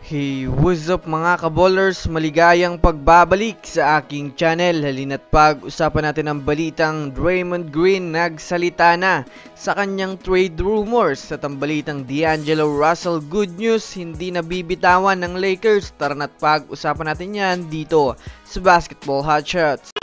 Hey, what's up mga kaballers? Maligayang pagbabalik sa aking channel. Halina't pag-usapan natin ang balitang Draymond Green nagsalita na sa kanyang trade rumors. At ang balitang D'Angelo Russell, good news, hindi nabibitawan ng Lakers. Tara na't pag-usapan natin yan dito sa Basketball Hotshots.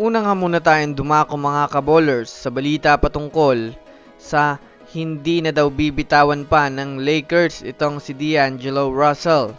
Una nga muna tayong dumako mga kaballers sa balita patungkol sa hindi na daw bibitawan pa ng Lakers itong si D'Angelo Russell.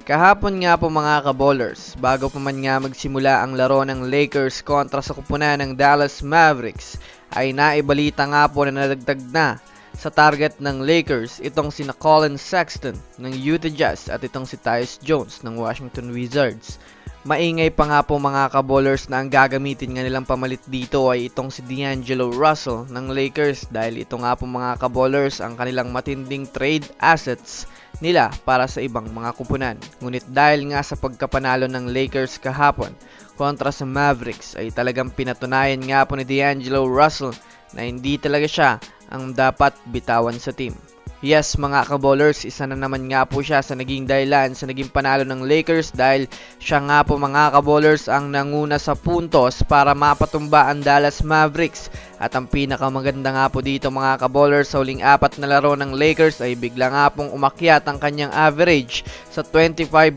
Kahapon nga po mga kaballers, bago pa man nga magsimula ang laro ng Lakers kontra sa kupunan ng Dallas Mavericks, ay naibalita nga po na nadagdag na sa target ng Lakers itong si Colin Sexton ng Utah Jazz at itong si Tyus Jones ng Washington Wizards. Maingay pa nga po mga kaballers na ang gagamitin nga nilang pamalit dito ay itong si D'Angelo Russell ng Lakers dahil ito nga po mga kaballers ang kanilang matinding trade assets nila para sa ibang mga kupunan. Ngunit dahil nga sa pagkapanalo ng Lakers kahapon kontra sa Mavericks ay talagang pinatunayan nga po ni D'Angelo Russell na hindi talaga siya ang dapat bitawan sa team. Yes mga kaballers, isa na naman nga po siya sa naging dahilan sa naging panalo ng Lakers dahil siya nga po mga kaballers ang nanguna sa puntos para mapatumba ang Dallas Mavericks. At ang pinakamaganda nga po dito mga kaballers, sa huling apat na laro ng Lakers ay bigla nga pong umakyat ang kanyang average sa 25.2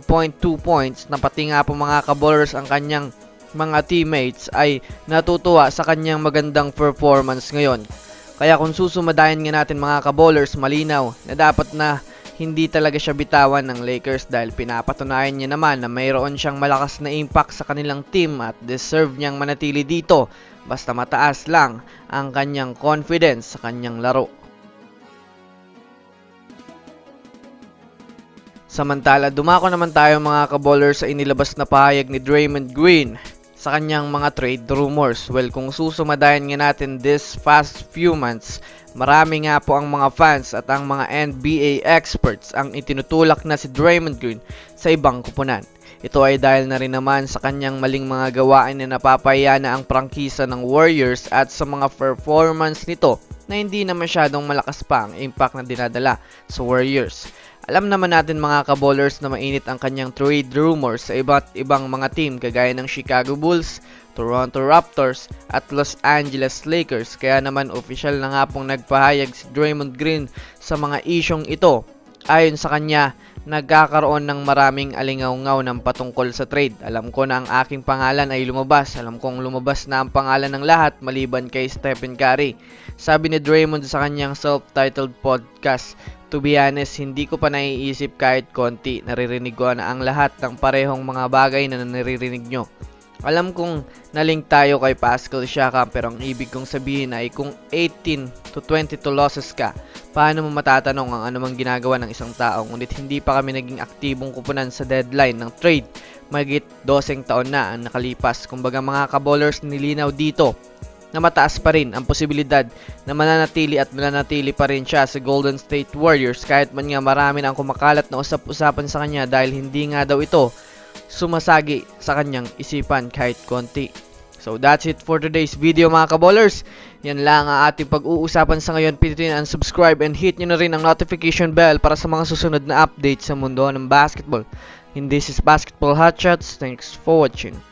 points na pati nga po mga kaballers ang kanyang mga teammates ay natutuwa sa kanyang magandang performance ngayon. Kaya kung susumadayan nga natin mga kaballers, malinaw na dapat na hindi talaga siya bitawan ng Lakers dahil pinapatunayan niya naman na mayroon siyang malakas na impact sa kanilang team at deserve niyang manatili dito basta mataas lang ang kanyang confidence sa kanyang laro. Samantala, dumako naman tayo mga kaballers sa inilabas na pahayag ni Draymond Green sa kanyang mga trade rumors. Well, kung susumadayan nga natin this past few months, marami nga po ang mga fans at ang mga NBA experts ang itinutulak na si Draymond Green sa ibang kupunan. Ito ay dahil na rin naman sa kanyang maling mga gawain na napapaya na ang prangkisa ng Warriors at sa mga performance nito na hindi na masyadong malakas pa ang impact na dinadala sa Warriors. Alam naman natin mga kaballers na mainit ang kanyang trade rumors sa iba't ibang mga team kagaya ng Chicago Bulls, Toronto Raptors at Los Angeles Lakers. Kaya naman official na nga pong nagpahayag si Draymond Green sa mga isyong ito. Ayon sa kanya, nagkakaroon ng maraming alingaw-ngaw ng patungkol sa trade. Alam ko na ang aking pangalan ay lumabas. Alam kong lumabas na ang pangalan ng lahat maliban kay Stephen Curry. Sabi ni Draymond sa kanyang self-titled podcast, to be honest, hindi ko pa naiisip kahit konti. Naririnig ko na ang lahat ng parehong mga bagay na naririnig nyo. Alam kong nalink tayo kay Pascal Siakam pero ang ibig kong sabihin ay kung 18 to 22 losses ka, paano mo matatanong ang anumang ginagawa ng isang tao? Ngunit hindi pa kami naging aktibong kupunan sa deadline ng trade. Mahigit 12 taon na ang nakalipas. Kumbaga mga kaballers, nilinaw dito na mataas pa rin ang posibilidad na mananatili pa rin siya sa Golden State Warriors kahit man nga marami na ang kumakalat na usap-usapan sa kanya dahil hindi nga daw ito sumasagi sa kanyang isipan kahit konti. So that's it for today's video mga kaballers. Yan lang ang ating pag-uusapan sa ngayon. Pindutin ang subscribe and hit nyo na rin ang notification bell para sa mga susunod na updates sa mundo ng basketball. And this is Basketball Hotshots. Thanks for watching.